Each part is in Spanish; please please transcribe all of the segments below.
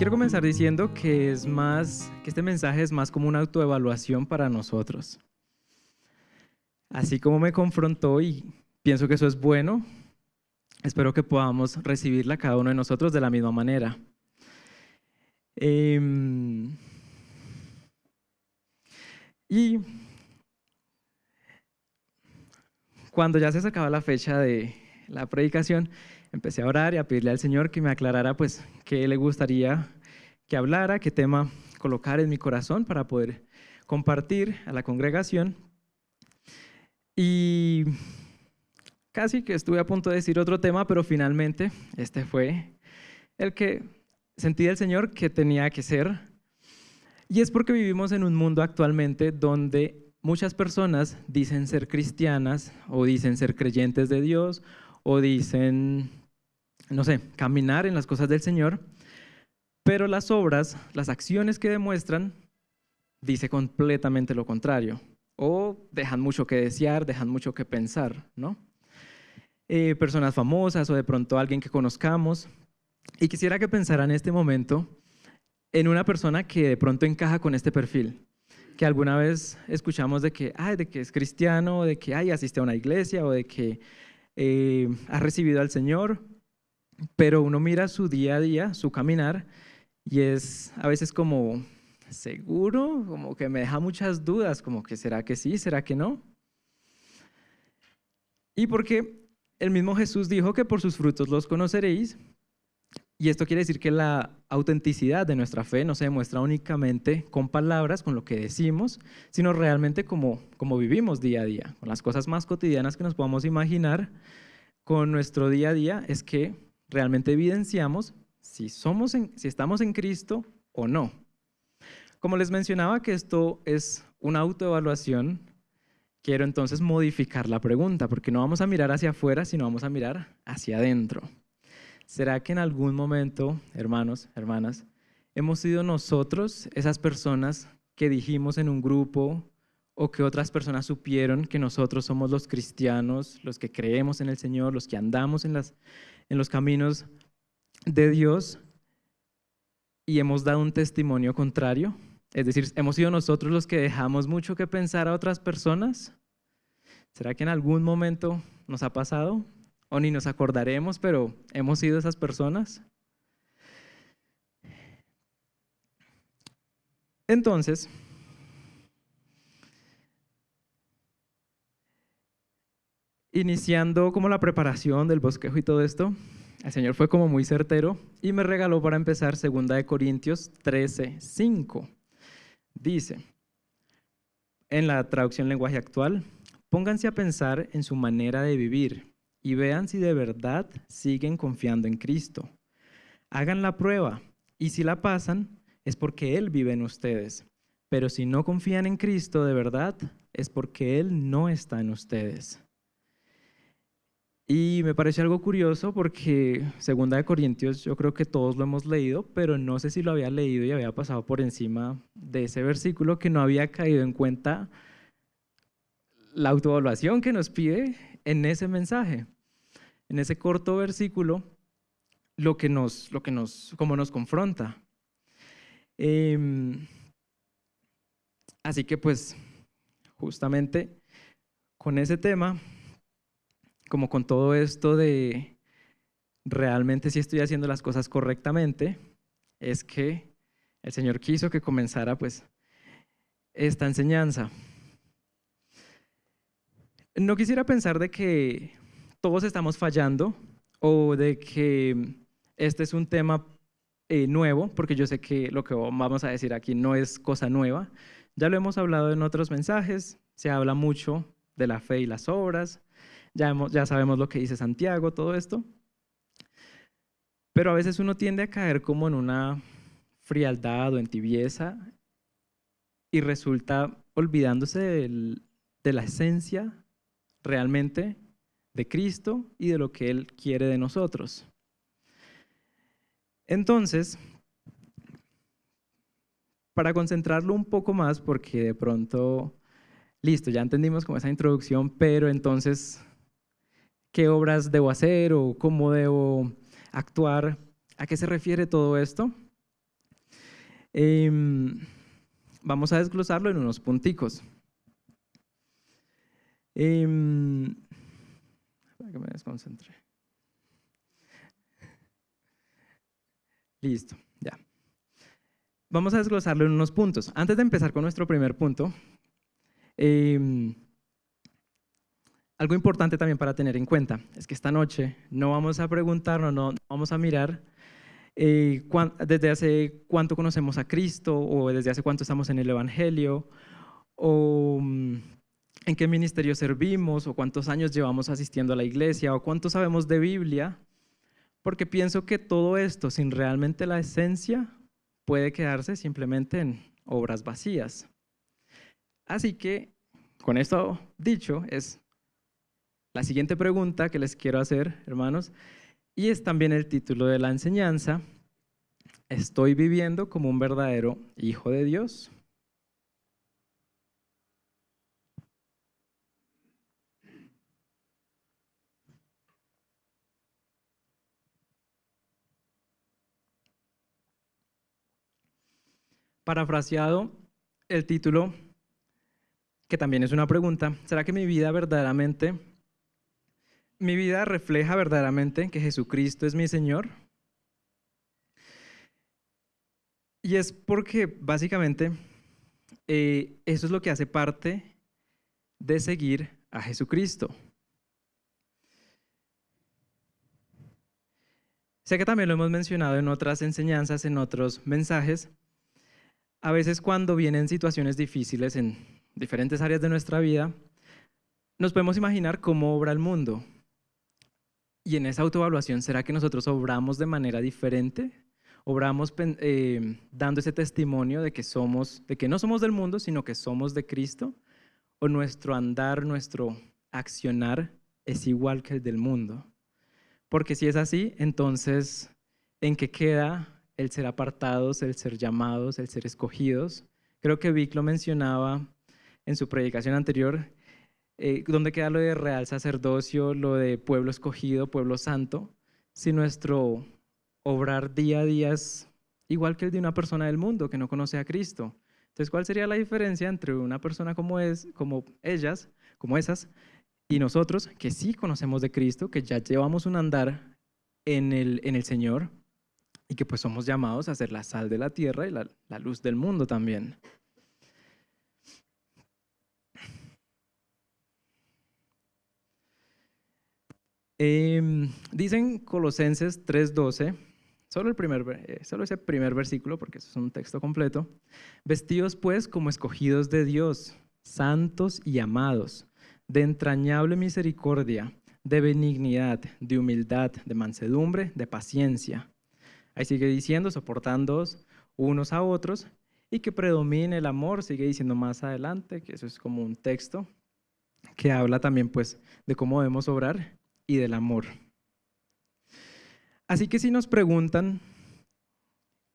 quiero comenzar diciendo que este mensaje es más como una autoevaluación para nosotros. Así como me confrontó y pienso que eso es bueno, espero que podamos recibirla cada uno de nosotros de la misma manera. Y cuando ya se acercaba la fecha de la predicación, empecé a orar y a pedirle al Señor que me aclarara pues qué le gustaría que hablara, qué tema colocar en mi corazón para poder compartir a la congregación. Y casi que estuve a punto de decir otro tema, pero finalmente este fue el que sentí del Señor que tenía que ser. Y es porque vivimos en un mundo actualmente donde muchas personas dicen ser cristianas o dicen ser creyentes de Dios o dicen, no sé, caminar en las cosas del Señor, pero las obras, las acciones que demuestran, dice completamente lo contrario o dejan mucho que desear, dejan mucho que pensar, ¿no? Personas famosas o de pronto alguien que conozcamos. Y quisiera que pensara en este momento en una persona que de pronto encaja con este perfil, que alguna vez escuchamos de que es cristiano, o de que asiste a una iglesia, o de que ha recibido al Señor, pero uno mira su día a día, su caminar, y es a veces como seguro, como que me deja muchas dudas, como que ¿será que sí, será que no? Y porque el mismo Jesús dijo que por sus frutos los conoceréis. Y esto quiere decir que la autenticidad de nuestra fe no se demuestra únicamente con palabras, con lo que decimos, sino realmente como vivimos día a día, con las cosas más cotidianas que nos podamos imaginar, con nuestro día a día, es que realmente evidenciamos si estamos en Cristo o no. Como les mencionaba que esto es una autoevaluación, quiero entonces modificar la pregunta, porque no vamos a mirar hacia afuera, sino vamos a mirar hacia adentro. ¿Será que en algún momento, hermanos, hermanas, hemos sido nosotros esas personas que dijimos en un grupo o que otras personas supieron que nosotros somos los cristianos, los que creemos en el Señor, los que andamos en los caminos de Dios y hemos dado un testimonio contrario? Es decir, ¿hemos sido nosotros los que dejamos mucho que pensar a otras personas? ¿Será que en algún momento nos ha pasado? O ni nos acordaremos, pero hemos sido esas personas. Entonces, iniciando como la preparación del bosquejo y todo esto, el Señor fue como muy certero y me regaló para empezar 2 Corintios 13:5. Dice, en la traducción lenguaje actual, pónganse a pensar en su manera de vivir y vean si de verdad siguen confiando en Cristo. Hagan la prueba y si la pasan es porque Él vive en ustedes. Pero si no confían en Cristo de verdad es porque Él no está en ustedes. Y me pareció algo curioso porque 2 Corintios yo creo que todos lo hemos leído, pero no sé si lo había leído y había pasado por encima de ese versículo, que no había caído en cuenta la autoevaluación que nos pide en ese mensaje, en ese corto versículo, cómo nos confronta. Así que pues justamente con ese tema, como con todo esto de realmente si estoy haciendo las cosas correctamente, es que el Señor quiso que comenzara pues esta enseñanza. No quisiera pensar de que todos estamos fallando o de que este es un tema nuevo, porque yo sé que lo que vamos a decir aquí no es cosa nueva. Ya lo hemos hablado en otros mensajes, se habla mucho de la fe y las obras, ya sabemos lo que dice Santiago, todo esto. Pero a veces uno tiende a caer como en una frialdad o en tibieza y resulta olvidándose de la esencia realmente de Cristo y de lo que Él quiere de nosotros. Entonces, para concentrarlo un poco más, porque de pronto, listo, ya entendimos como esa introducción, pero entonces, ¿qué obras debo hacer o cómo debo actuar? ¿A qué se refiere todo esto? Em, Vamos a desglosarlo en unos punticos. Para que me desconcentre. Listo, ya. Vamos a desglosarlo en unos puntos. Antes de empezar con nuestro primer punto, algo importante también para tener en cuenta es que esta noche no vamos a preguntarnos, no vamos a mirar desde hace cuánto conocemos a Cristo o desde hace cuánto estamos en el Evangelio o en qué ministerio servimos o cuántos años llevamos asistiendo a la iglesia o cuánto sabemos de Biblia, porque pienso que todo esto sin realmente la esencia puede quedarse simplemente en obras vacías. Así que con esto dicho es la siguiente pregunta que les quiero hacer, hermanos, y es también el título de la enseñanza: ¿estoy viviendo como un verdadero hijo de Dios? Parafraseado el título, que también es una pregunta: ¿será que mi vida refleja verdaderamente que Jesucristo es mi Señor? Y es porque básicamente eso es lo que hace parte de seguir a Jesucristo. Sé que también lo hemos mencionado en otras enseñanzas, en otros mensajes. A veces cuando vienen situaciones difíciles en diferentes áreas de nuestra vida, nos podemos imaginar cómo obra el mundo. Y en esa autoevaluación, ¿será que nosotros obramos de manera diferente? ¿Obramos dando ese testimonio de que no somos del mundo, sino que somos de Cristo? ¿O nuestro andar, nuestro accionar es igual que el del mundo? Porque si es así, entonces, ¿en qué queda el ser apartados, el ser llamados, el ser escogidos? Creo que Vic lo mencionaba en su predicación anterior. ¿Dónde queda lo de real sacerdocio, lo de pueblo escogido, pueblo santo? Si nuestro obrar día a día es igual que el de una persona del mundo que no conoce a Cristo. Entonces, ¿cuál sería la diferencia entre una persona como esas, y nosotros que sí conocemos de Cristo, que ya llevamos un andar en el Señor y que pues somos llamados a ser la sal de la tierra y la luz del mundo también? Dicen Colosenses 3:12, solo ese primer versículo, porque eso es un texto completo: vestidos pues como escogidos de Dios, santos y amados, de entrañable misericordia, de benignidad, de humildad, de mansedumbre, de paciencia. Ahí sigue diciendo, soportándoos unos a otros, y que predomine el amor. Sigue diciendo más adelante, que eso es como un texto que habla también pues de cómo debemos obrar y del amor. Así que si nos preguntan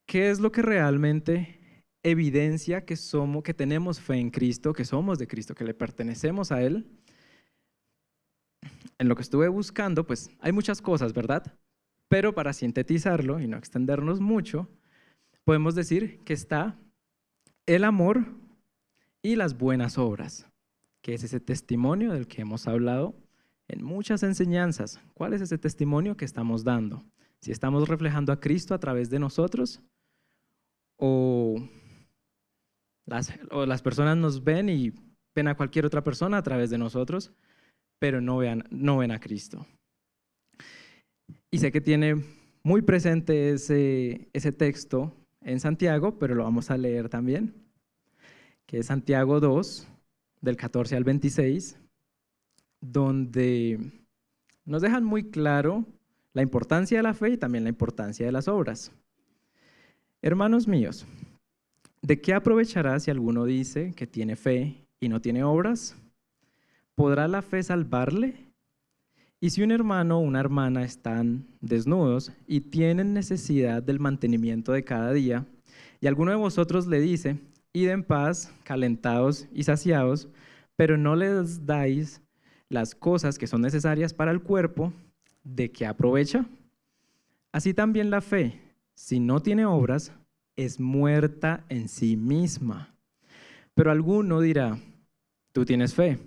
qué es lo que realmente evidencia que tenemos fe en Cristo, que somos de Cristo, que le pertenecemos a Él, en lo que estuve buscando, pues hay muchas cosas, ¿verdad? Pero para sintetizarlo y no extendernos mucho, podemos decir que está el amor y las buenas obras, que es ese testimonio del que hemos hablado en muchas enseñanzas. ¿Cuál es ese testimonio que estamos dando? Si estamos reflejando a Cristo a través de nosotros, o las personas nos ven y ven a cualquier otra persona a través de nosotros, pero no ven a Cristo. Y sé que tiene muy presente ese texto en Santiago, pero lo vamos a leer también, que es Santiago 2, del 14 al 26, donde nos dejan muy claro la importancia de la fe y también la importancia de las obras. Hermanos míos, ¿de qué aprovechará si alguno dice que tiene fe y no tiene obras? ¿Podrá la fe salvarle? Y si un hermano o una hermana están desnudos y tienen necesidad del mantenimiento de cada día, y alguno de vosotros le dice: id en paz, calentados y saciados, pero no les dais las cosas que son necesarias para el cuerpo, ¿de qué aprovecha? Así también la fe, si no tiene obras, es muerta en sí misma. Pero alguno dirá, tú tienes fe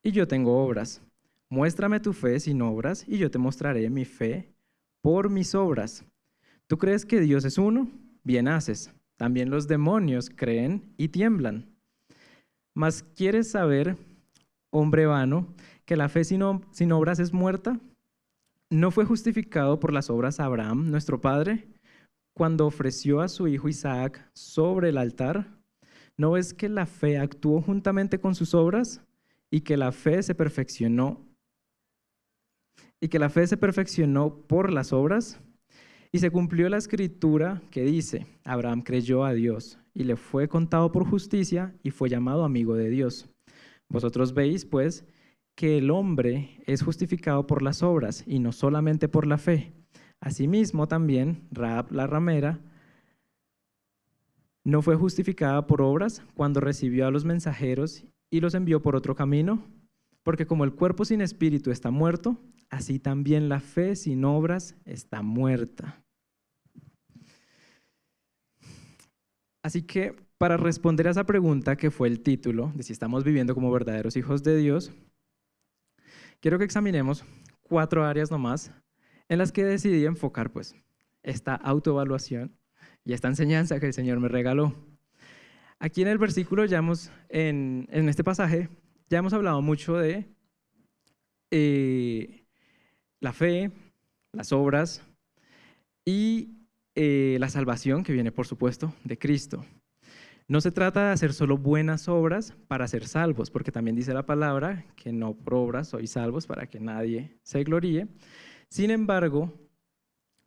y yo tengo obras. Muéstrame tu fe sin obras y yo te mostraré mi fe por mis obras. ¿Tú crees que Dios es uno? Bien haces. También los demonios creen y tiemblan. Mas ¿quieres saber, hombre vano, que la fe sin obras es muerta? ¿No fue justificado por las obras Abraham, nuestro padre, cuando ofreció a su hijo Isaac sobre el altar? ¿No ves que la fe actuó juntamente con sus obras y que la fe se perfeccionó por las obras? Y se cumplió la escritura que dice, Abraham creyó a Dios y le fue contado por justicia y fue llamado amigo de Dios. Vosotros veis, pues, que el hombre es justificado por las obras y no solamente por la fe. Asimismo también Rahab la ramera no fue justificada por obras cuando recibió a los mensajeros y los envió por otro camino, porque como el cuerpo sin espíritu está muerto, así también la fe sin obras está muerta. Así que para responder a esa pregunta que fue el título de si estamos viviendo como verdaderos hijos de Dios, quiero que examinemos 4 áreas nomás en las que decidí enfocar pues esta autoevaluación y esta enseñanza que el Señor me regaló. Aquí en el versículo en este pasaje, ya hemos hablado mucho de la fe, las obras y la salvación que viene, por supuesto, de Cristo. No se trata de hacer solo buenas obras para ser salvos, porque también dice la palabra que no por obras sois salvos para que nadie se gloríe. Sin embargo,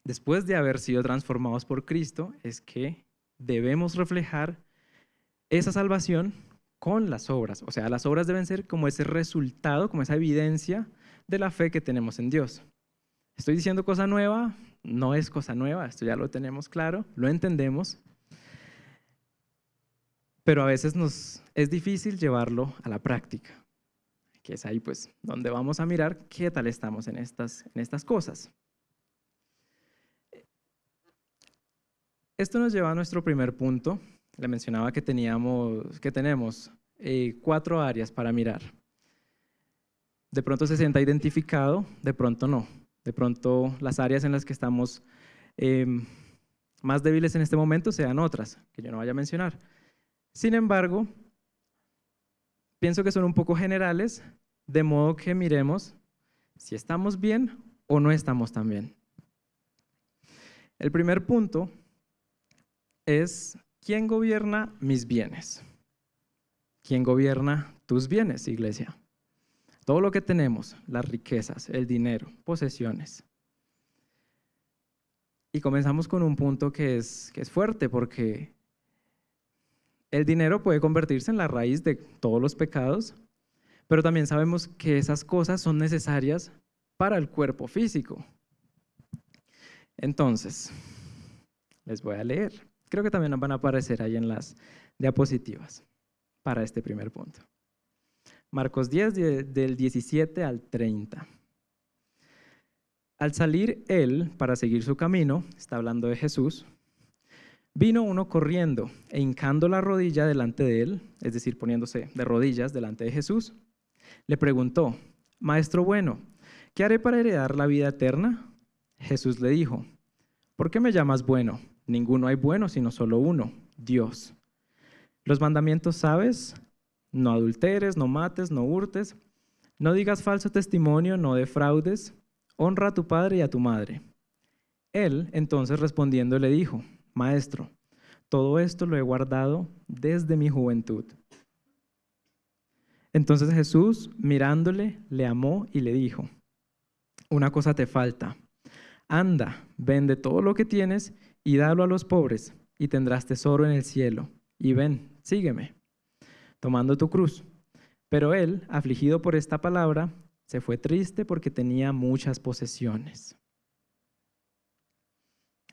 después de haber sido transformados por Cristo, es que debemos reflejar esa salvación con las obras. O sea, las obras deben ser como ese resultado, como esa evidencia de la fe que tenemos en Dios. ¿Estoy diciendo cosa nueva? No es cosa nueva, esto ya lo tenemos claro, lo entendemos, pero a veces nos es difícil llevarlo a la práctica, que es ahí pues donde vamos a mirar qué tal estamos en estas cosas. Esto nos lleva a nuestro primer punto. Le mencionaba que tenemos 4 áreas para mirar. De pronto se sienta identificado, de pronto no. De pronto las áreas en las que estamos más débiles en este momento sean otras, que yo no vaya a mencionar. Sin embargo, pienso que son un poco generales, de modo que miremos si estamos bien o no estamos tan bien. El primer punto es, ¿quién gobierna mis bienes? ¿Quién gobierna tus bienes, iglesia? Todo lo que tenemos, las riquezas, el dinero, posesiones. Y comenzamos con un punto que es fuerte, porque el dinero puede convertirse en la raíz de todos los pecados, pero también sabemos que esas cosas son necesarias para el cuerpo físico. Entonces, les voy a leer. Creo que también nos van a aparecer ahí en las diapositivas para este primer punto. Marcos 10, del 17 al 30. Al salir él para seguir su camino, está hablando de Jesús, vino uno corriendo e hincando la rodilla delante de él, es decir, poniéndose de rodillas delante de Jesús, le preguntó, Maestro bueno, ¿qué haré para heredar la vida eterna? Jesús le dijo, ¿por qué me llamas bueno? Ninguno hay bueno, sino solo uno, Dios. Los mandamientos sabes, no adulteres, no mates, no hurtes, no digas falso testimonio, no defraudes, honra a tu padre y a tu madre. Él, entonces respondiendo, le dijo, Maestro, todo esto lo he guardado desde mi juventud. Entonces Jesús, mirándole, le amó y le dijo, una cosa te falta, anda, vende todo lo que tienes y dalo a los pobres, y tendrás tesoro en el cielo, y ven, sígueme, tomando tu cruz. Pero él, afligido por esta palabra, se fue triste porque tenía muchas posesiones.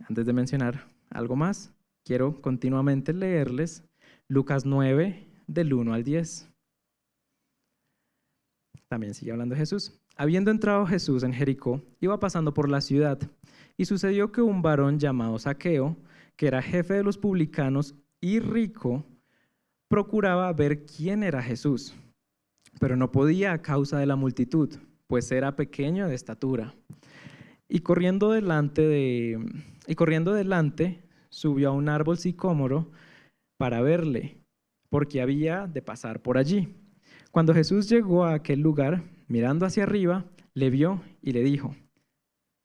Antes de mencionar algo más, quiero continuamente leerles Lucas 9, del 1 al 10. También sigue hablando Jesús. Habiendo entrado Jesús en Jericó, iba pasando por la ciudad, y sucedió que un varón llamado Zaqueo, que era jefe de los publicanos y rico, procuraba ver quién era Jesús, pero no podía a causa de la multitud, pues era pequeño de estatura. Y corriendo delante, subió a un árbol sicómoro para verle, porque había de pasar por allí. Cuando Jesús llegó a aquel lugar, mirando hacia arriba, le vio y le dijo: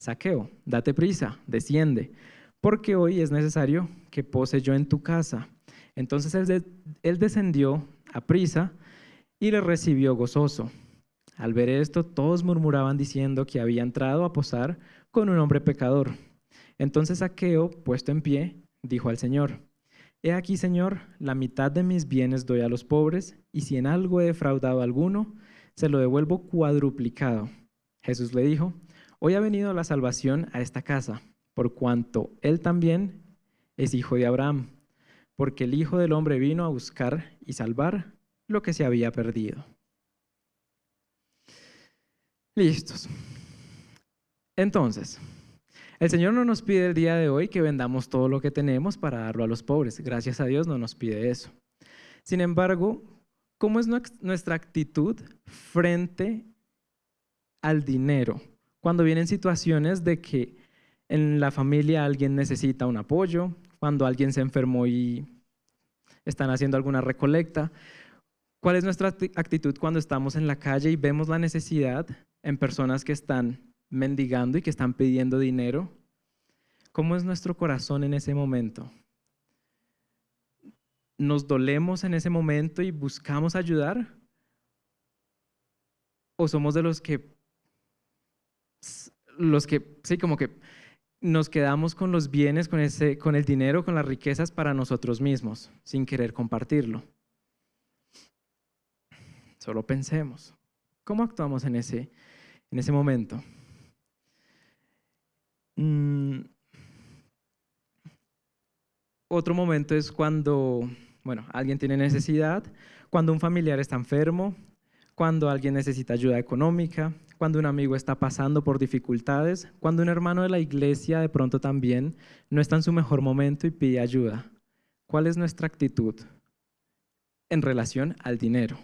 Zaqueo, date prisa, desciende, porque hoy es necesario que pose yo en tu casa. Entonces él descendió a prisa y le recibió gozoso. Al ver esto, todos murmuraban diciendo que había entrado a posar con un hombre pecador. Entonces Zaqueo, puesto en pie, dijo al Señor: He aquí, Señor, la mitad de mis bienes doy a los pobres, y si en algo he defraudado a alguno, se lo devuelvo cuadruplicado. Jesús le dijo: Hoy ha venido la salvación a esta casa, por cuanto él también es hijo de Abraham, porque el Hijo del Hombre vino a buscar y salvar lo que se había perdido. Listos. Entonces, el Señor no nos pide el día de hoy que vendamos todo lo que tenemos para darlo a los pobres. Gracias a Dios no nos pide eso. Sin embargo, ¿cómo es nuestra actitud frente al dinero cuando vienen situaciones de que en la familia alguien necesita un apoyo, cuando alguien se enfermó y están haciendo alguna recolecta? ¿Cuál es nuestra actitud cuando estamos en la calle y vemos la necesidad en personas que están mendigando y que están pidiendo dinero? ¿Cómo es nuestro corazón en ese momento? ¿Nos dolemos en ese momento y buscamos ayudar? ¿O somos de los que sí, como que nos quedamos con los bienes, con el dinero, con las riquezas para nosotros mismos, sin querer compartirlo? Solo pensemos, ¿cómo actuamos en ese momento? Otro momento es cuando, alguien tiene necesidad, cuando un familiar está enfermo, cuando alguien necesita ayuda económica, cuando un amigo está pasando por dificultades, cuando un hermano de la iglesia de pronto también no está en su mejor momento y pide ayuda. ¿Cuál es nuestra actitud en relación al dinero?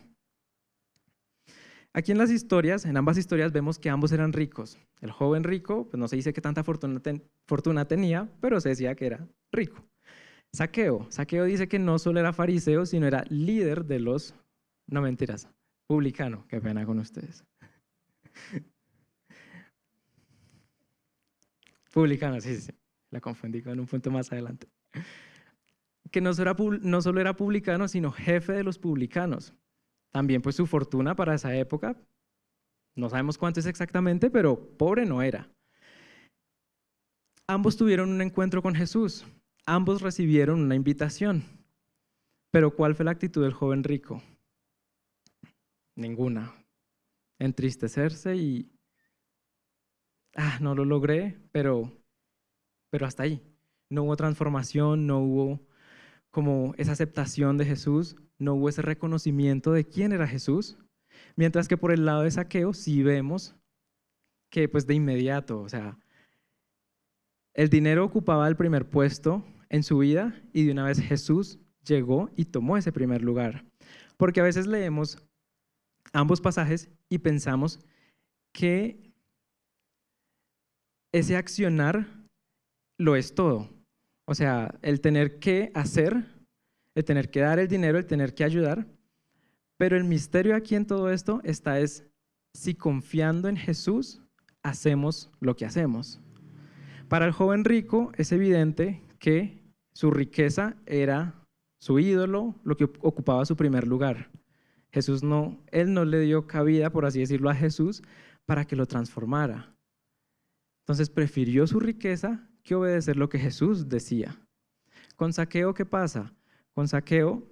Aquí en ambas historias vemos que ambos eran ricos. El joven rico, pues no se dice que tanta fortuna tenía, pero se decía que era rico. Zaqueo dice que no solo era fariseo, sino era líder de los, no mentiras, publicano, qué pena con ustedes. Publicano, sí, la confundí con un punto más adelante. Que no solo era publicano, sino jefe de los publicanos. También pues su fortuna para esa época, no sabemos cuánto es exactamente, pero pobre no era. Ambos tuvieron un encuentro con Jesús, ambos recibieron una invitación, pero ¿cuál fue la actitud del joven rico? Ninguna. Entristecerse y, no lo logré, pero hasta ahí. No hubo transformación, no hubo como esa aceptación de Jesús, no hubo ese reconocimiento de quién era Jesús, mientras que por el lado de Zaqueo sí vemos que pues de inmediato, o sea, el dinero ocupaba el primer puesto en su vida y de una vez Jesús llegó y tomó ese primer lugar. Porque a veces leemos ambos pasajes y pensamos que ese accionar lo es todo. O sea, el tener que hacer, el tener que dar el dinero, el tener que ayudar. Pero el misterio aquí en todo esto está es si confiando en Jesús hacemos lo que hacemos. Para el joven rico es evidente que su riqueza era su ídolo, lo que ocupaba su primer lugar. Él no le dio cabida, por así decirlo, a Jesús para que lo transformara. Entonces prefirió su riqueza que obedecer lo que Jesús decía. Con Zaqueo, ¿qué pasa? Con Zaqueo,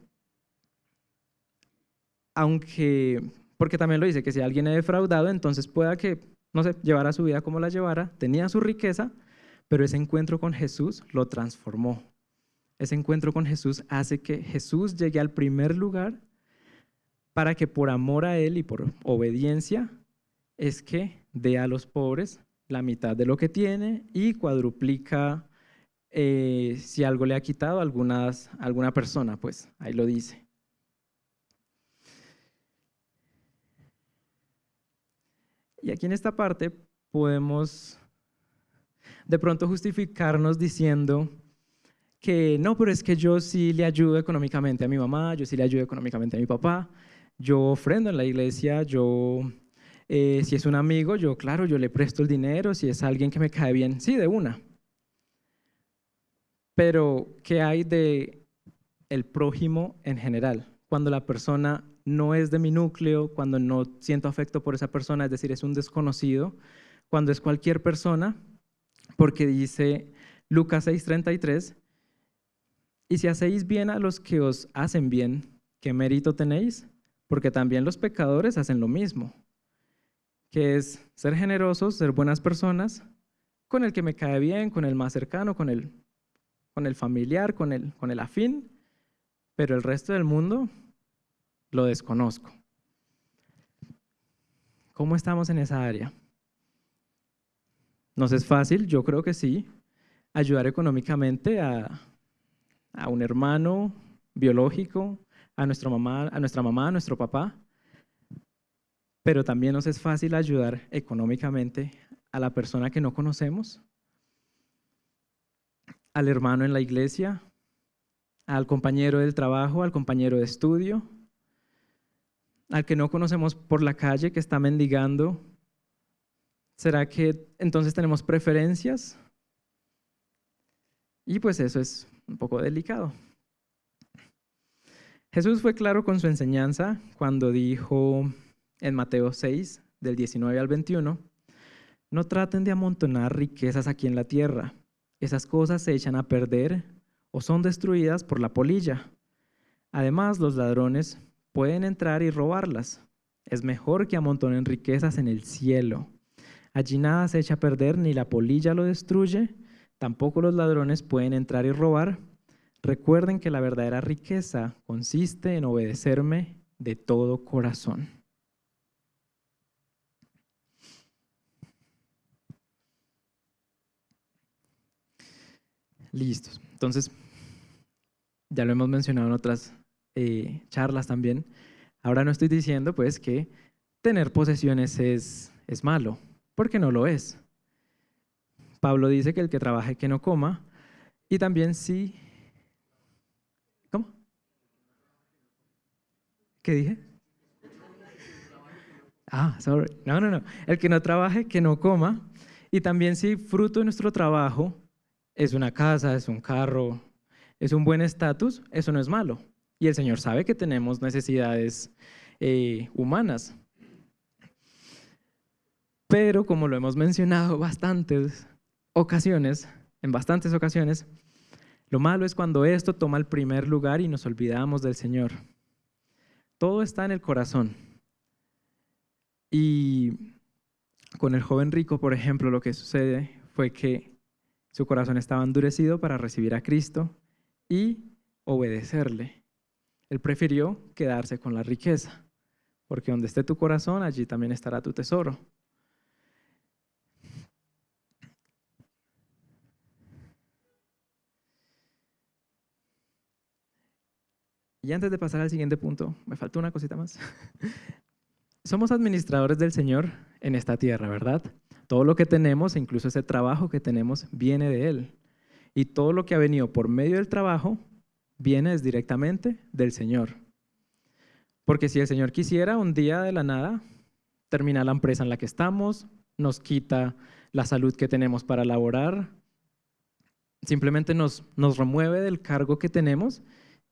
porque también lo dice, que si alguien es defraudado, entonces pueda que, llevara su vida como la llevara, tenía su riqueza, pero ese encuentro con Jesús lo transformó. Ese encuentro con Jesús hace que Jesús llegue al primer lugar para que por amor a Él y por obediencia es que dé a los pobres la mitad de lo que tiene y cuadruplica si algo le ha quitado a alguna persona, pues ahí lo dice. Y aquí en esta parte podemos de pronto justificarnos diciendo que no, pero es que yo sí le ayudo económicamente a mi mamá, yo sí le ayudo económicamente a mi papá, yo ofrendo en la iglesia, si es un amigo, claro, yo le presto el dinero, si es alguien que me cae bien, sí, de una. Pero, ¿qué hay de el prójimo en general? Cuando la persona no es de mi núcleo, cuando no siento afecto por esa persona, es decir, es un desconocido, cuando es cualquier persona, porque dice Lucas 6:33, y si hacéis bien a los que os hacen bien, ¿qué mérito tenéis? Porque también los pecadores hacen lo mismo, que es ser generosos, ser buenas personas, con el que me cae bien, con el más cercano, con el familiar, con el afín, pero el resto del mundo lo desconozco. ¿Cómo estamos en esa área? ¿Nos es fácil? Yo creo que sí. Ayudar económicamente a un hermano biológico, a nuestra mamá, a nuestro papá, pero también nos es fácil ayudar económicamente a la persona que no conocemos, al hermano en la iglesia, al compañero del trabajo, al compañero de estudio, al que no conocemos por la calle que está mendigando. ¿Será que entonces tenemos preferencias? Y pues eso es un poco delicado. Jesús fue claro con su enseñanza cuando dijo en Mateo 6, del 19 al 21, no traten de amontonar riquezas aquí en la tierra. Esas cosas se echan a perder o son destruidas por la polilla. Además, los ladrones pueden entrar y robarlas. Es mejor que amontonen riquezas en el cielo. Allí nada se echa a perder, ni la polilla lo destruye, tampoco los ladrones pueden entrar y robar. Recuerden que la verdadera riqueza consiste en obedecerme de todo corazón. Listos. Entonces, ya lo hemos mencionado en otras charlas también. Ahora no estoy diciendo pues que tener posesiones es malo, porque no lo es. Pablo dice que el que trabaje que no coma, y también sí. ¿Cómo? ¿Qué dije? Sorry. No. El que no trabaje que no coma, y también si fruto de nuestro trabajo es una casa, es un carro, es un buen estatus, eso no es malo. Y el Señor sabe que tenemos necesidades humanas. Pero como lo hemos mencionado en bastantes ocasiones, lo malo es cuando esto toma el primer lugar y nos olvidamos del Señor. Todo está en el corazón. Y con el joven rico, por ejemplo, lo que sucede fue que su corazón estaba endurecido para recibir a Cristo y obedecerle. Él prefirió quedarse con la riqueza, porque donde esté tu corazón, allí también estará tu tesoro. Y antes de pasar al siguiente punto, me faltó una cosita más. Somos administradores del Señor en esta tierra, ¿verdad? Todo lo que tenemos, incluso ese trabajo que tenemos, viene de Él. Y todo lo que ha venido por medio del trabajo, viene directamente del Señor. Porque si el Señor quisiera, un día de la nada, termina la empresa en la que estamos, nos quita la salud que tenemos para laborar, simplemente nos remueve del cargo que tenemos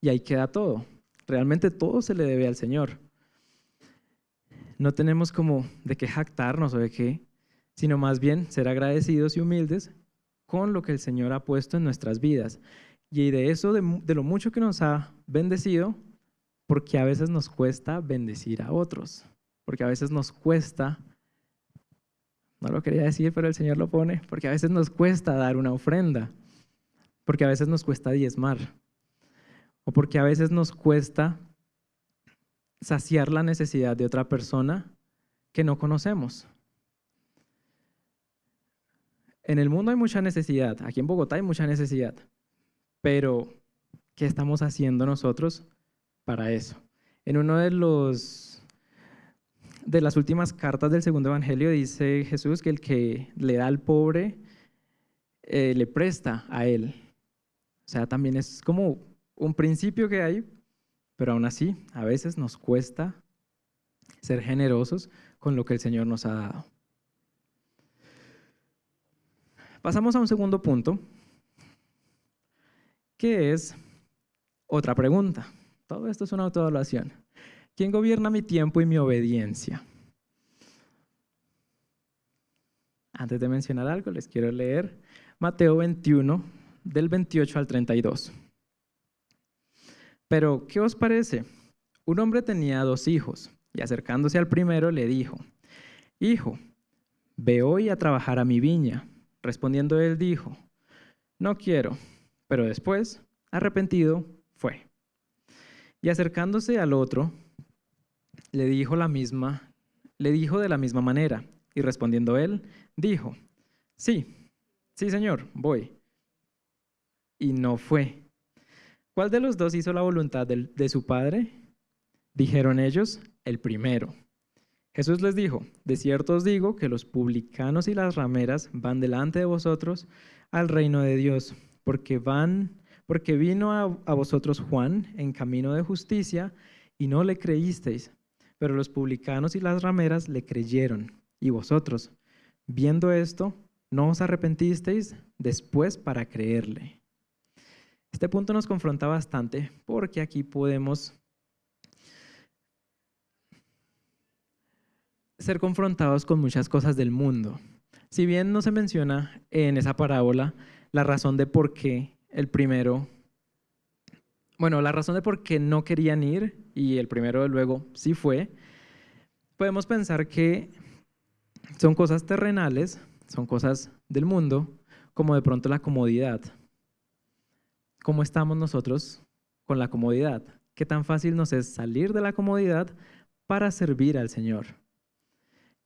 y ahí queda todo. Realmente todo se le debe al Señor. No tenemos como de qué jactarnos o de qué, sino más bien ser agradecidos y humildes con lo que el Señor ha puesto en nuestras vidas. Y de eso, de lo mucho que nos ha bendecido, porque a veces nos cuesta bendecir a otros, porque a veces nos cuesta, no lo quería decir, pero el Señor lo pone, porque a veces nos cuesta dar una ofrenda, porque a veces nos cuesta diezmar, o porque a veces nos cuesta saciar la necesidad de otra persona que no conocemos. En el mundo hay mucha necesidad, aquí en Bogotá hay mucha necesidad, pero ¿qué estamos haciendo nosotros para eso? En uno de las últimas cartas del segundo evangelio dice Jesús que el que le da al pobre le presta a él. O sea, también es como un principio que hay, pero aún así a veces nos cuesta ser generosos con lo que el Señor nos ha dado. Pasamos a un segundo punto, que es otra pregunta. Todo esto es una autoevaluación. ¿Quién gobierna mi tiempo y mi obediencia? Antes de mencionar algo, les quiero leer Mateo 21, del 28 al 32. Pero, ¿qué os parece? Un hombre tenía 2 hijos, y acercándose al primero le dijo: Hijo, ve hoy a trabajar a mi viña. Respondiendo él dijo: No quiero. Pero después, arrepentido, fue. Y acercándose al otro, le dijo de la misma manera. Y respondiendo él, dijo: Sí, señor, voy. Y no fue. ¿Cuál de los dos hizo la voluntad de su padre? Dijeron ellos: el primero. Jesús les dijo: de cierto os digo que los publicanos y las rameras van delante de vosotros al reino de Dios, porque vino a vosotros Juan en camino de justicia y no le creísteis, pero los publicanos y las rameras le creyeron. Y vosotros, viendo esto, no os arrepentisteis después para creerle. Este punto nos confronta bastante porque aquí podemos ser confrontados con muchas cosas del mundo. Si bien no se menciona en esa parábola la razón de por qué la razón de por qué no querían ir y el primero luego sí fue, podemos pensar que son cosas terrenales, son cosas del mundo, como de pronto la comodidad. ¿Cómo estamos nosotros con la comodidad? ¿Qué tan fácil nos es salir de la comodidad para servir al Señor?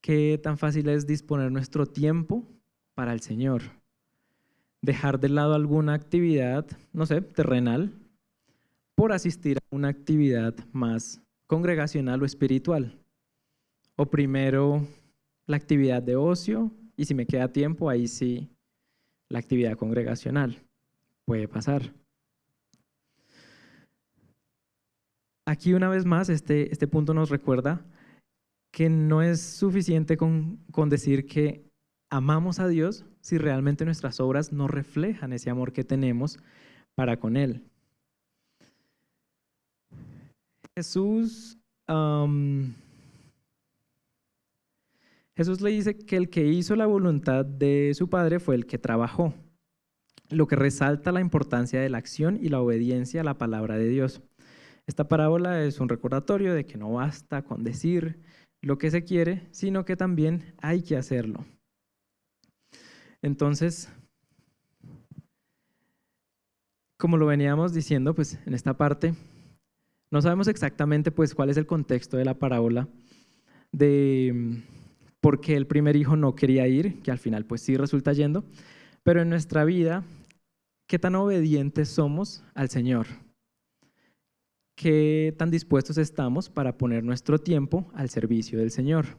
¿Qué tan fácil es disponer nuestro tiempo para el Señor? Dejar de lado alguna actividad, no sé, terrenal, por asistir a una actividad más congregacional o espiritual. O primero la actividad de ocio y si me queda tiempo, ahí sí la actividad congregacional. Puede pasar. Aquí una vez más este punto nos recuerda que no es suficiente con decir que amamos a Dios si realmente nuestras obras no reflejan ese amor que tenemos para con Él. Jesús le dice que el que hizo la voluntad de su Padre fue el que trabajó, lo que resalta la importancia de la acción y la obediencia a la palabra de Dios. Esta parábola es un recordatorio de que no basta con decir lo que se quiere, sino que también hay que hacerlo. Entonces, como lo veníamos diciendo, pues en esta parte no sabemos exactamente pues cuál es el contexto de la parábola de por qué el primer hijo no quería ir, que al final pues sí resulta yendo, pero en nuestra vida, ¿qué tan obedientes somos al Señor? ¿Qué tan dispuestos estamos para poner nuestro tiempo al servicio del Señor?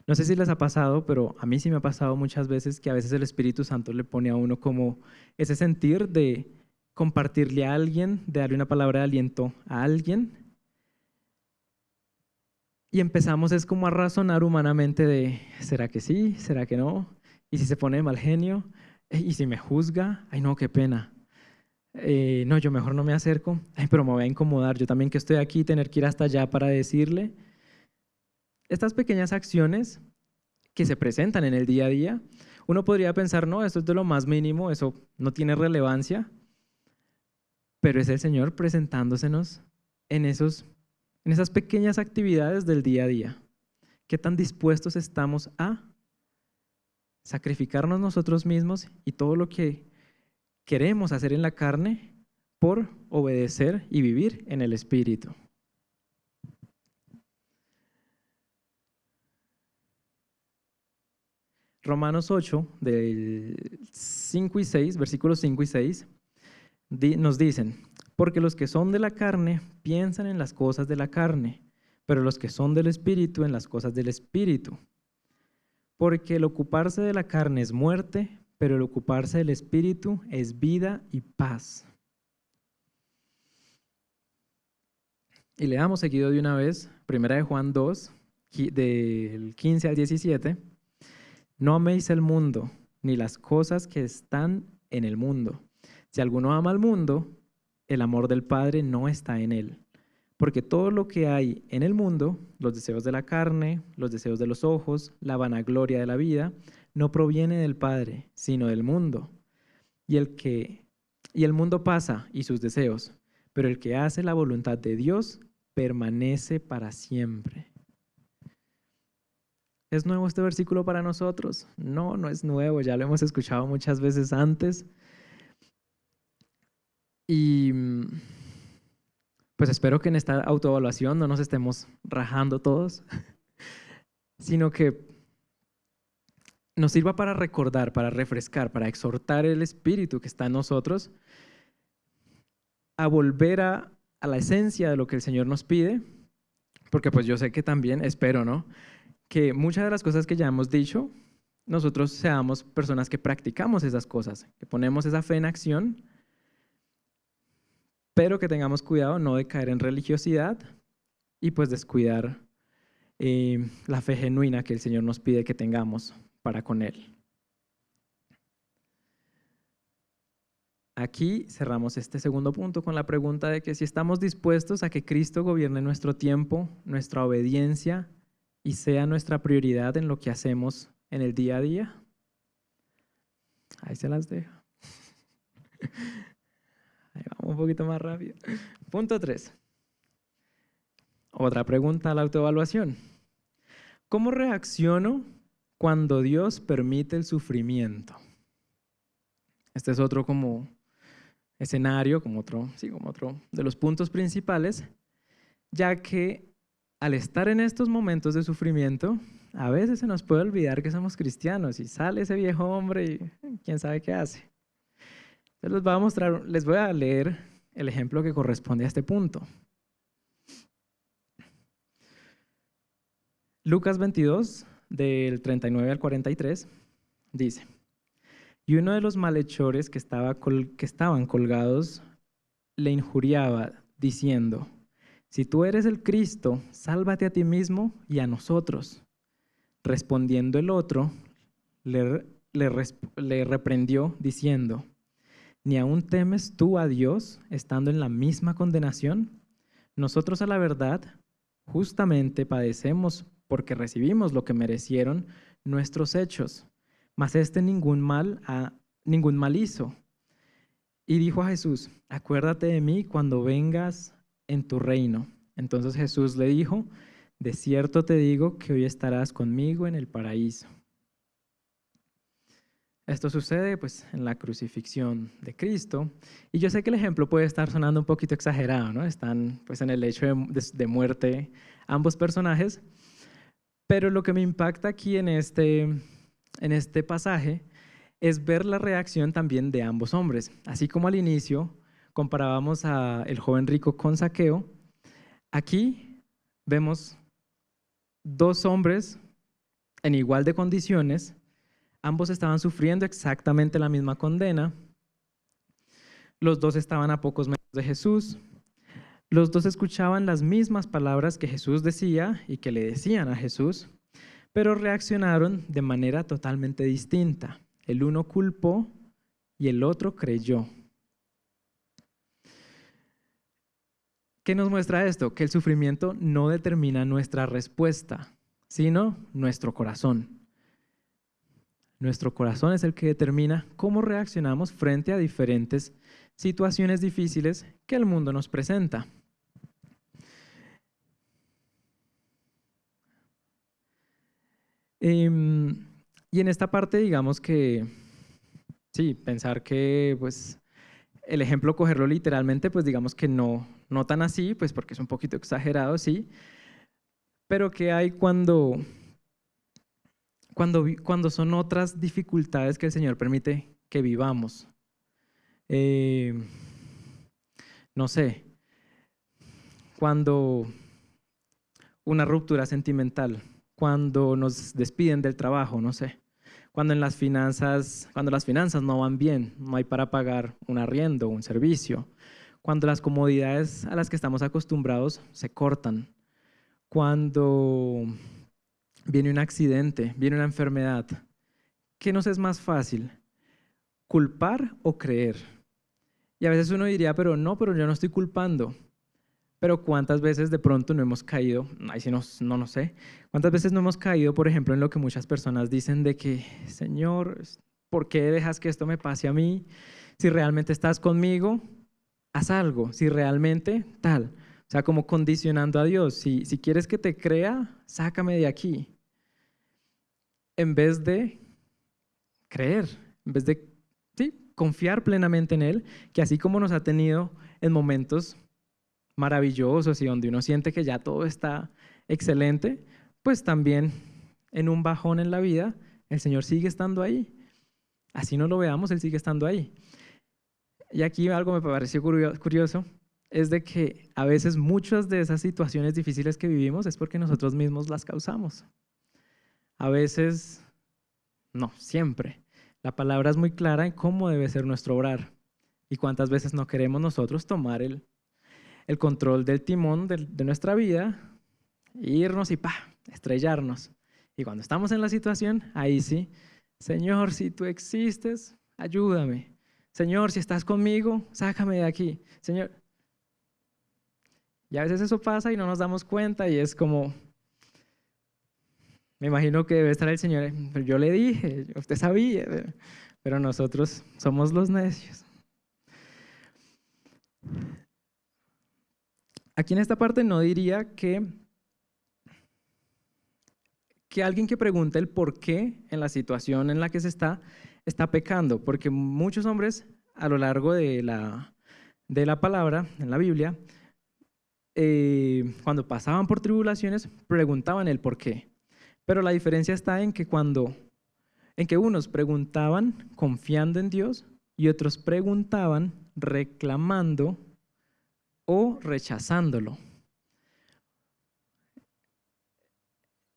No sé si les ha pasado, pero a mí sí me ha pasado muchas veces que a veces el Espíritu Santo le pone a uno como ese sentir de compartirle a alguien, de darle una palabra de aliento a alguien. Y empezamos es como a razonar humanamente de, ¿será que sí? ¿Será que no? ¿Y si se pone de mal genio? ¿Y si me juzga? Ay, no, qué pena. No, yo mejor no me acerco. Ay, pero me voy a incomodar. Yo también que estoy aquí, tener que ir hasta allá para decirle. Estas pequeñas acciones que se presentan en el día a día, uno podría pensar, no, esto es de lo más mínimo, eso no tiene relevancia, pero es el Señor presentándosenos en esas pequeñas actividades del día a día. ¿Qué tan dispuestos estamos a sacrificarnos nosotros mismos y todo lo que queremos hacer en la carne por obedecer y vivir en el Espíritu? Romanos 8, del 5 y 6, versículos 5 y 6, nos dicen, porque los que son de la carne piensan en las cosas de la carne, pero los que son del Espíritu en las cosas del Espíritu. Porque el ocuparse de la carne es muerte, pero el ocuparse del Espíritu es vida y paz. Y leamos seguido de una vez, 1 de Juan 2, del 15 al 17. No améis el mundo, ni las cosas que están en el mundo. Si alguno ama al mundo, el amor del Padre no está en él. Porque todo lo que hay en el mundo, los deseos de la carne, los deseos de los ojos, la vanagloria de la vida, no proviene del Padre, sino del mundo. Y el mundo pasa y sus deseos, pero el que hace la voluntad de Dios permanece para siempre. ¿Es nuevo este versículo para nosotros? No, no es nuevo, ya lo hemos escuchado muchas veces antes. Y pues espero que en esta autoevaluación no nos estemos rajando todos, sino que nos sirva para recordar, para refrescar, para exhortar el espíritu que está en nosotros a volver a la esencia de lo que el Señor nos pide, porque pues yo sé que también, espero, ¿no?, que muchas de las cosas que ya hemos dicho, nosotros seamos personas que practicamos esas cosas, que ponemos esa fe en acción, pero que tengamos cuidado no de caer en religiosidad y pues descuidar la fe genuina que el Señor nos pide que tengamos para con Él. Aquí cerramos este segundo punto con la pregunta de que si estamos dispuestos a que Cristo gobierne nuestro tiempo, nuestra obediencia y sea nuestra prioridad en lo que hacemos en el día a día. Ahí se las dejo. Ahí vamos un poquito más rápido. Punto 3. Otra pregunta a la autoevaluación. ¿Cómo reacciono cuando Dios permite el sufrimiento? Este es otro como escenario, como otro de los puntos principales, ya que al estar en estos momentos de sufrimiento, a veces se nos puede olvidar que somos cristianos y sale ese viejo hombre y quién sabe qué hace. Entonces les voy a leer el ejemplo que corresponde a este punto. Lucas 22, del 39 al 43, dice: y uno de los malhechores que estaban colgados le injuriaba, diciendo: si tú eres el Cristo, sálvate a ti mismo y a nosotros. Respondiendo el otro, le reprendió, diciendo: ¿ni aún temes tú a Dios, estando en la misma condenación? Nosotros, a la verdad, justamente padecemos porque recibimos lo que merecieron nuestros hechos, mas ningún mal hizo. Y dijo a Jesús: acuérdate de mí cuando vengas en tu reino. Entonces Jesús le dijo: de cierto te digo que hoy estarás conmigo en el paraíso. Esto sucede pues en la crucifixión de Cristo, y yo sé que el ejemplo puede estar sonando un poquito exagerado, ¿no? Están pues en el hecho de muerte ambos personajes, pero lo que me impacta aquí en este pasaje es ver la reacción también de ambos hombres. Así como al inicio comparábamos a el joven rico con Zaqueo, aquí vemos dos hombres en igual de condiciones. Ambos estaban sufriendo exactamente la misma condena. Los dos estaban a pocos metros de Jesús. Los dos escuchaban las mismas palabras que Jesús decía y que le decían a Jesús, pero reaccionaron de manera totalmente distinta. El uno culpó y el otro creyó. ¿Qué nos muestra esto? Que el sufrimiento no determina nuestra respuesta, sino nuestro corazón. Nuestro corazón es el que determina cómo reaccionamos frente a diferentes situaciones difíciles que el mundo nos presenta. Y en esta parte, digamos que, sí, pensar que pues, el ejemplo cogerlo literalmente, pues digamos que no tan así, pues porque es un poquito exagerado, sí, pero ¿qué hay cuando cuando son otras dificultades que el Señor permite que vivamos. No sé, cuando una ruptura sentimental, cuando nos despiden del trabajo, no sé, cuando las finanzas no van bien, no hay para pagar un arriendo, un servicio, cuando las comodidades a las que estamos acostumbrados se cortan, cuando viene un accidente, viene una enfermedad, ¿qué nos es más fácil? ¿Culpar o creer? Y a veces uno diría, pero yo no estoy culpando. Pero ¿cuántas veces de pronto no hemos caído? Ahí sí no sé. ¿Cuántas veces no hemos caído, por ejemplo, en lo que muchas personas dicen de que, Señor, ¿por qué dejas que esto me pase a mí? Si realmente estás conmigo, haz algo. Si realmente tal. O sea, como condicionando a Dios. Si quieres que te crea, sácame de aquí. En vez de creer, en vez de confiar plenamente en Él, que así como nos ha tenido en momentos maravillosos y donde uno siente que ya todo está excelente, pues también en un bajón en la vida, el Señor sigue estando ahí. Así no lo veamos, Él sigue estando ahí. Y aquí algo me pareció curioso, es de que a veces muchas de esas situaciones difíciles que vivimos es porque nosotros mismos las causamos. A veces, no, siempre. La palabra es muy clara en cómo debe ser nuestro obrar y cuántas veces no queremos nosotros tomar el control del timón de nuestra vida, irnos y estrellarnos. Y cuando estamos en la situación, ahí sí, Señor, si tú existes, ayúdame. Señor, si estás conmigo, sácame de aquí. Señor. Y a veces eso pasa y no nos damos cuenta y es como, me imagino que debe estar el Señor, pero yo le dije, usted sabía, pero nosotros somos los necios. Aquí en esta parte no diría que alguien que pregunte el por qué en la situación en la que se está pecando, porque muchos hombres a lo largo de la palabra, en la Biblia, cuando pasaban por tribulaciones, preguntaban el por qué. Pero la diferencia está en que unos preguntaban confiando en Dios y otros preguntaban reclamando o rechazándolo.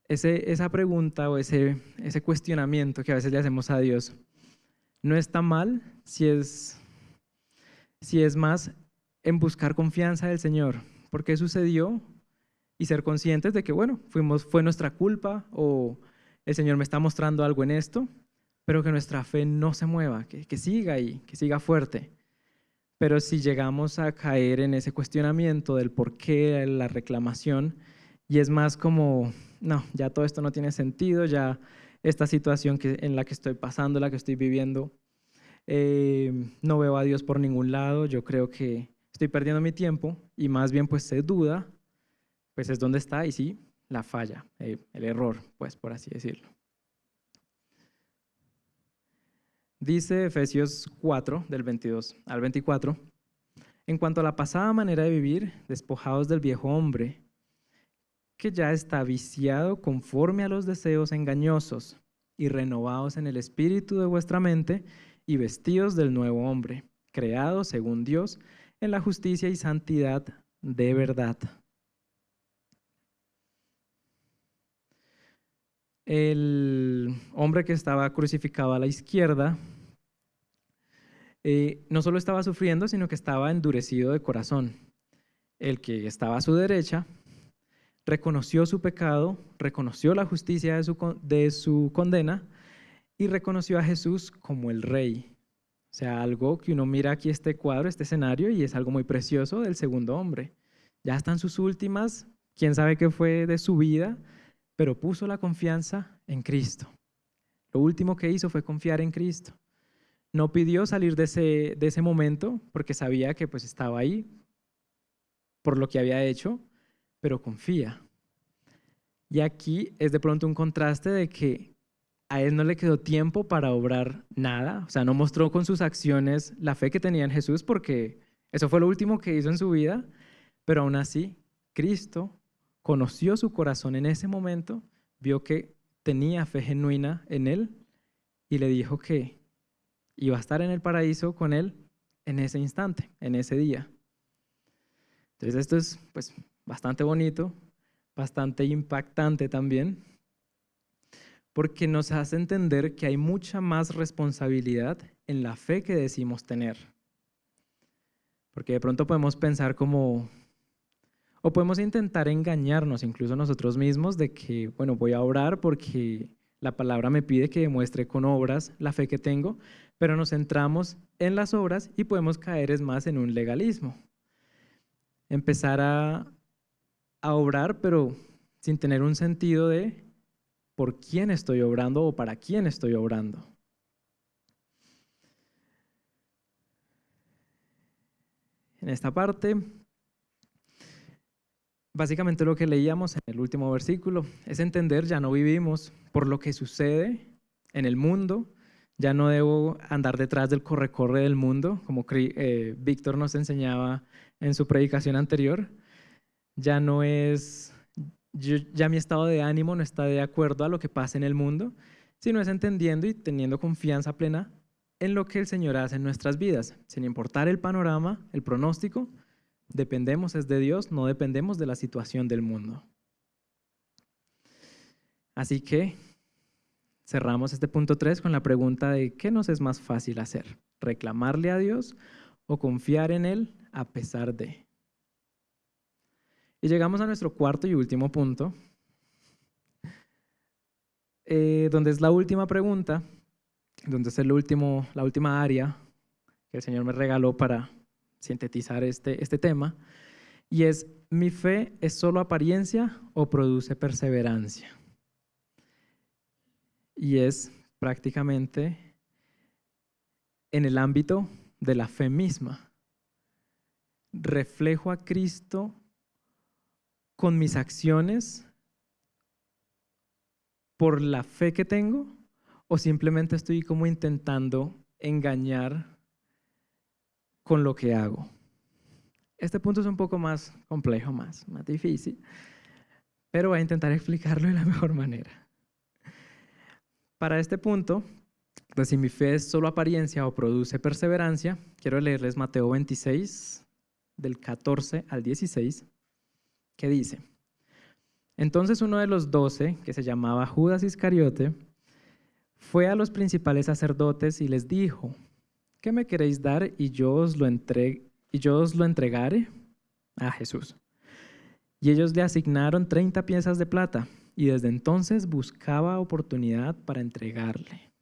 Esa pregunta o ese cuestionamiento que a veces le hacemos a Dios no está mal si es más en buscar confianza del Señor. ¿Por qué sucedió? Y ser conscientes de que, bueno, fue nuestra culpa o el Señor me está mostrando algo en esto, pero que nuestra fe no se mueva, que siga ahí, que siga fuerte. Pero si llegamos a caer en ese cuestionamiento del por qué, la reclamación, y es más como, no, ya todo esto no tiene sentido, ya esta situación en la que estoy pasando, la que estoy viviendo, no veo a Dios por ningún lado, yo creo que estoy perdiendo mi tiempo y más bien pues se duda, pues es donde está y sí, la falla, el error, pues por así decirlo. Dice Efesios 4, del 22 al 24, en cuanto a la pasada manera de vivir, despojados del viejo hombre, que ya está viciado conforme a los deseos engañosos, y renovados en el espíritu de vuestra mente, y vestidos del nuevo hombre, creado según Dios, en la justicia y santidad de verdad. El hombre que estaba crucificado a la izquierda no solo estaba sufriendo, sino que estaba endurecido de corazón. El que estaba a su derecha reconoció su pecado, reconoció la justicia de su condena y reconoció a Jesús como el Rey. O sea, algo que uno mira aquí este cuadro, este escenario, y es algo muy precioso del segundo hombre. Ya están sus últimas, quién sabe qué fue de su vida, pero puso la confianza en Cristo. Lo último que hizo fue confiar en Cristo. No pidió salir de ese momento porque sabía que pues estaba ahí por lo que había hecho, pero confía. Y aquí es de pronto un contraste de que a él no le quedó tiempo para obrar nada, o sea, no mostró con sus acciones la fe que tenía en Jesús porque eso fue lo último que hizo en su vida, pero aún así Cristo conoció su corazón en ese momento, vio que tenía fe genuina en él y le dijo que iba a estar en el paraíso con él en ese instante, en ese día. Entonces esto es pues bastante bonito, bastante impactante también, porque nos hace entender que hay mucha más responsabilidad en la fe que decimos tener. Porque de pronto podemos pensar como, o podemos intentar engañarnos incluso nosotros mismos de que, bueno, voy a orar porque la palabra me pide que demuestre con obras la fe que tengo, pero nos centramos en las obras y podemos caer es más en un legalismo. Empezar a obrar, pero sin tener un sentido de por quién estoy obrando o para quién estoy obrando. En esta parte, básicamente lo que leíamos en el último versículo es entender, ya no vivimos por lo que sucede en el mundo, ya no debo andar detrás del corre-corre del mundo, como Víctor nos enseñaba en su predicación anterior. Ya no es, ya mi estado de ánimo no está de acuerdo a lo que pasa en el mundo, sino es entendiendo y teniendo confianza plena en lo que el Señor hace en nuestras vidas, sin importar el panorama, el pronóstico. Dependemos es de Dios, no dependemos de la situación del mundo. Así que cerramos este punto 3 con la pregunta de ¿qué nos es más fácil hacer? ¿Reclamarle a Dios o confiar en Él a pesar de? Y llegamos a nuestro cuarto y último punto, donde es la última pregunta, donde es la última área que el Señor me regaló para sintetizar este tema, y es, ¿mi fe es solo apariencia o produce perseverancia? Y es prácticamente en el ámbito de la fe misma. ¿Reflejo a Cristo con mis acciones por la fe que tengo o simplemente estoy como intentando engañar con lo que hago? Este punto es un poco más complejo, más difícil, pero voy a intentar explicarlo de la mejor manera. Para este punto, pues si mi fe es solo apariencia o produce perseverancia, quiero leerles Mateo 26, del 14 al 16, que dice: Entonces uno de los 12, que se llamaba Judas Iscariote, fue a los principales sacerdotes y les dijo: ¿Qué me queréis dar y yo os lo entregare? A Jesús. Y ellos le asignaron 30 piezas de plata, y desde entonces buscaba oportunidad para entregarle.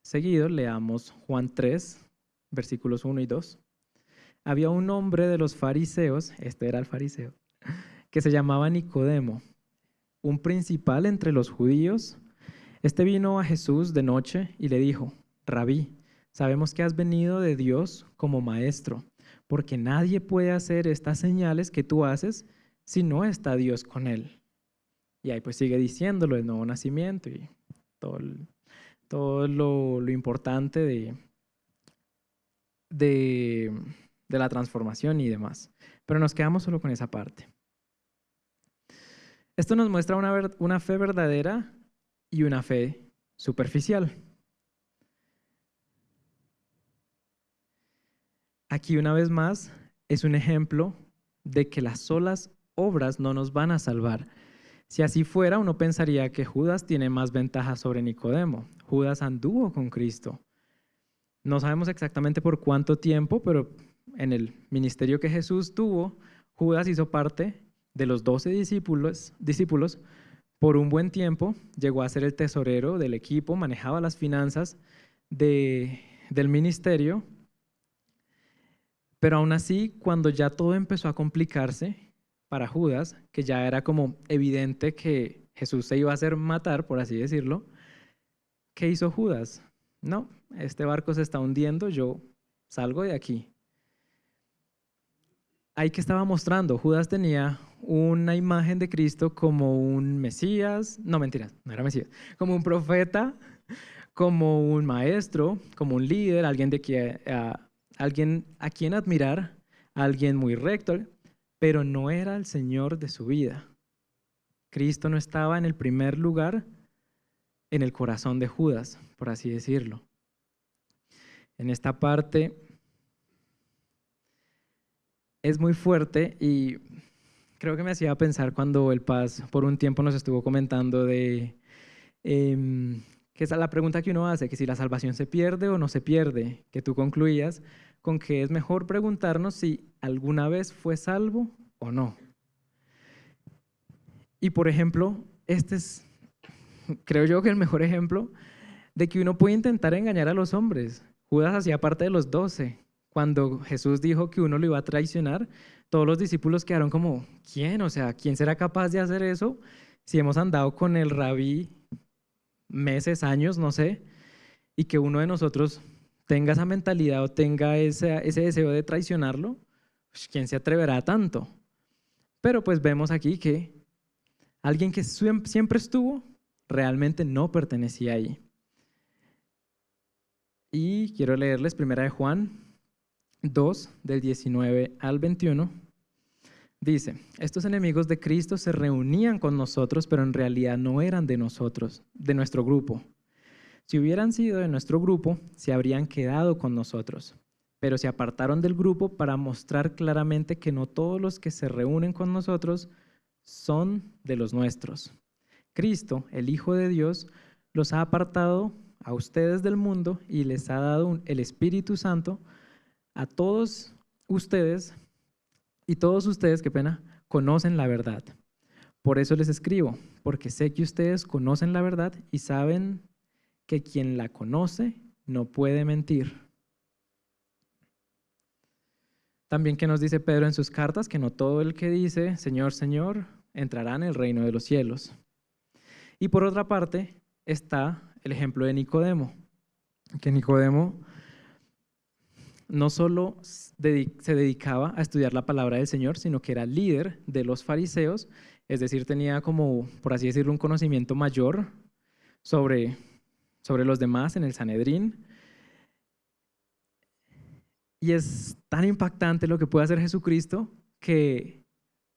Seguido, leamos Juan 3, versículos 1 y 2. Había un hombre de los fariseos, este era el fariseo, que se llamaba Nicodemo, un principal entre los judíos. Este vino a Jesús de noche y le dijo: Rabí, sabemos que has venido de Dios como maestro, porque nadie puede hacer estas señales que tú haces si no está Dios con él. Y ahí pues sigue diciéndolo, el nuevo nacimiento y todo lo importante de la transformación y demás. Pero nos quedamos solo con esa parte. Esto nos muestra una fe verdadera y una fe superficial. Aquí una vez más es un ejemplo de que las solas obras no nos van a salvar. Si así fuera, uno pensaría que Judas tiene más ventaja sobre Nicodemo. Judas anduvo con Cristo. No sabemos exactamente por cuánto tiempo, pero en el ministerio que Jesús tuvo, Judas hizo parte de los 12 discípulos por un buen tiempo. Llegó a ser el tesorero del equipo, manejaba las finanzas del ministerio. Pero aún así, cuando ya todo empezó a complicarse para Judas, que ya era como evidente que Jesús se iba a hacer matar, por así decirlo, ¿qué hizo Judas? No, este barco se está hundiendo, yo salgo de aquí. Ahí que estaba mostrando, Judas tenía una imagen de Cristo como un Mesías, no mentiras, no era Mesías, como un profeta, como un maestro, como un líder, alguien a quien admirar, alguien muy recto, pero no era el Señor de su vida. Cristo no estaba en el primer lugar en el corazón de Judas, por así decirlo. En esta parte es muy fuerte y creo que me hacía pensar cuando el Paz por un tiempo nos estuvo comentando de que es la pregunta que uno hace, que si la salvación se pierde o no se pierde, que tú concluías con que es mejor preguntarnos si alguna vez fue salvo o no. Y por ejemplo, este es, creo yo que el mejor ejemplo de que uno puede intentar engañar a los hombres. Judas hacía parte de los 12. Cuando Jesús dijo que uno lo iba a traicionar, todos los discípulos quedaron como, ¿quién? O sea, ¿quién será capaz de hacer eso si hemos andado con el rabí meses, años, no sé, y que uno de nosotros tenga esa mentalidad o tenga ese deseo de traicionarlo? Pues, ¿quién se atreverá a tanto? Pero pues vemos aquí que alguien que siempre estuvo realmente no pertenecía ahí. Y quiero leerles 1 de Juan 2, del 19 al 21. Dice, estos enemigos de Cristo se reunían con nosotros, pero en realidad no eran de nosotros, de nuestro grupo. Si hubieran sido de nuestro grupo, se habrían quedado con nosotros, pero se apartaron del grupo para mostrar claramente que no todos los que se reúnen con nosotros son de los nuestros. Cristo, el Hijo de Dios, los ha apartado a ustedes del mundo y les ha dado el Espíritu Santo a todos ustedes, y todos ustedes, qué pena, conocen la verdad. Por eso les escribo, porque sé que ustedes conocen la verdad y saben que quien la conoce no puede mentir. También que nos dice Pedro en sus cartas, que no todo el que dice Señor, Señor, entrará en el reino de los cielos. Y por otra parte está el ejemplo de Nicodemo, que Nicodemo no solo se dedicaba a estudiar la palabra del Señor, sino que era líder de los fariseos, es decir, tenía como, por así decirlo, un conocimiento mayor sobre los demás en el Sanedrín. Y es tan impactante lo que puede hacer Jesucristo que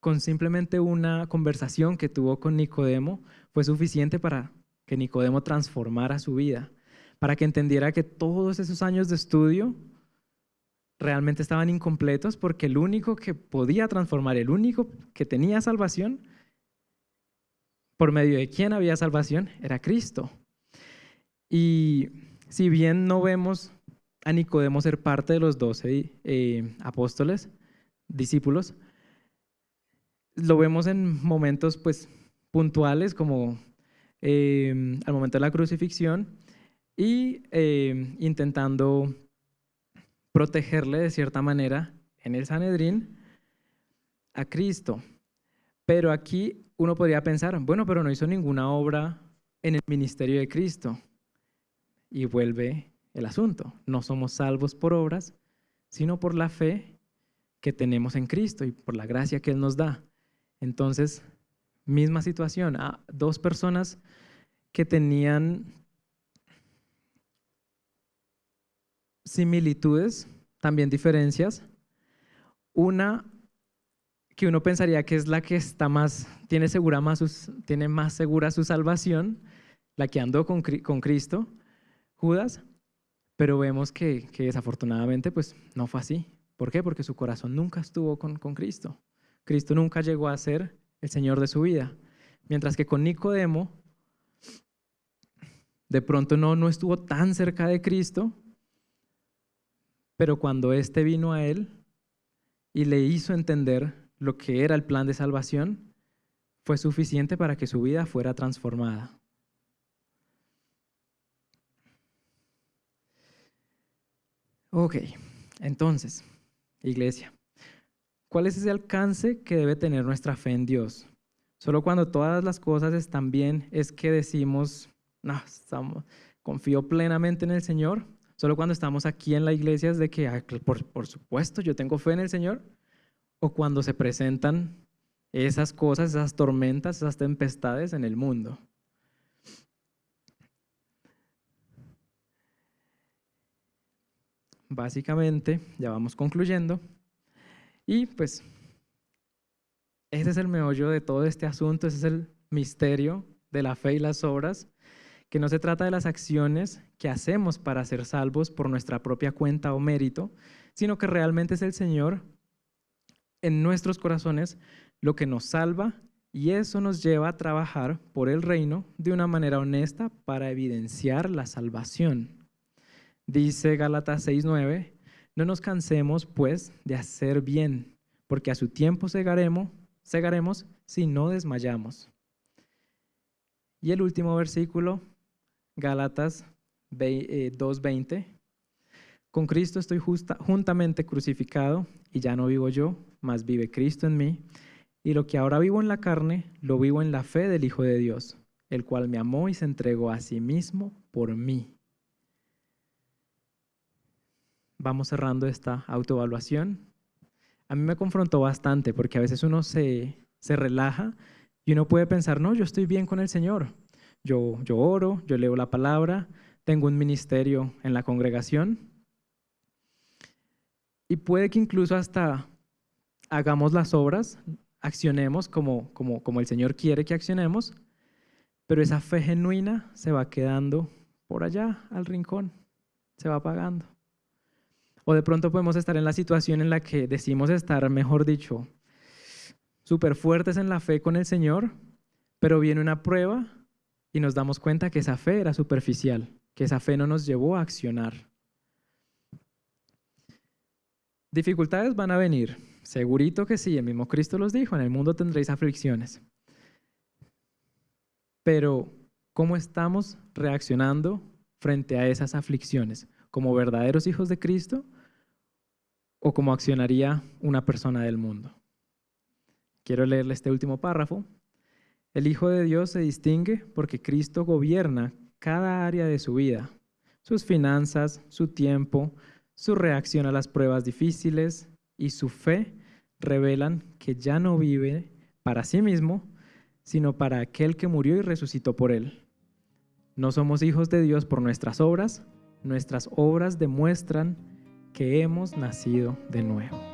con simplemente una conversación que tuvo con Nicodemo fue suficiente para que Nicodemo transformara su vida, para que entendiera que todos esos años de estudio realmente estaban incompletos porque el único que podía transformar, el único que tenía salvación, por medio de quien había salvación, era Cristo. Y si bien no vemos a Nicodemo ser parte de los 12 apóstoles, discípulos, lo vemos en momentos pues puntuales como al momento de la crucifixión y intentando protegerle de cierta manera en el Sanedrín a Cristo. Pero aquí uno podría pensar, bueno, pero no hizo ninguna obra en el ministerio de Cristo. Y vuelve el asunto, no somos salvos por obras, sino por la fe que tenemos en Cristo y por la gracia que Él nos da. Entonces, misma situación, dos personas que tenían similitudes, también diferencias. Una que uno pensaría que es la que está tiene más segura su salvación, la que andó con Cristo, Judas, pero vemos que desafortunadamente pues no fue así. ¿Por qué? Porque su corazón nunca estuvo con Cristo. Cristo nunca llegó a ser el Señor de su vida. Mientras que con Nicodemo, de pronto no estuvo tan cerca de Cristo, pero cuando éste vino a él y le hizo entender lo que era el plan de salvación, fue suficiente para que su vida fuera transformada. Ok, entonces, iglesia, ¿cuál es ese alcance que debe tener nuestra fe en Dios? Solo cuando todas las cosas están bien es que decimos, no, confío plenamente en el Señor. Solo cuando estamos aquí en la iglesia es de que, por supuesto, yo tengo fe en el Señor. O cuando se presentan esas cosas, esas tormentas, esas tempestades en el mundo. Básicamente, ya vamos concluyendo. Y pues, ese es el meollo de todo este asunto, ese es misterio de la fe y las obras, que no se trata de las acciones que hacemos para ser salvos por nuestra propia cuenta o mérito, sino que realmente es el Señor en nuestros corazones lo que nos salva, y eso nos lleva a trabajar por el reino de una manera honesta para evidenciar la salvación. Dice Gálatas 6:9, no nos cansemos pues de hacer bien, porque a su tiempo segaremos si no desmayamos. Y el último versículo, Gálatas 2:20, con Cristo estoy juntamente crucificado, y ya no vivo yo, mas vive Cristo en mí. Y lo que ahora vivo en la carne, lo vivo en la fe del Hijo de Dios, el cual me amó y se entregó a sí mismo por mí. Vamos cerrando esta autoevaluación. A mí me confrontó bastante porque a veces uno se relaja y uno puede pensar, no, yo estoy bien con el Señor. Yo oro, yo leo la palabra, tengo un ministerio en la congregación. Y puede que incluso hasta hagamos las obras, accionemos como el Señor quiere que accionemos, pero esa fe genuina se va quedando por allá al rincón, se va apagando. O de pronto podemos estar en la situación en la que decimos estar, mejor dicho, súper fuertes en la fe con el Señor, pero viene una prueba y nos damos cuenta que esa fe era superficial, que esa fe no nos llevó a accionar. Dificultades van a venir, segurito que sí, el mismo Cristo los dijo, en el mundo tendréis aflicciones. Pero, ¿cómo estamos reaccionando frente a esas aflicciones? ¿Como verdaderos hijos de Cristo o como accionaría una persona del mundo? Quiero leerle este último párrafo. El Hijo de Dios se distingue porque Cristo gobierna cada área de su vida, sus finanzas, su tiempo, su reacción a las pruebas difíciles y su fe revelan que ya no vive para sí mismo, sino para aquel que murió y resucitó por él. No somos hijos de Dios por nuestras obras demuestran que hemos nacido de nuevo.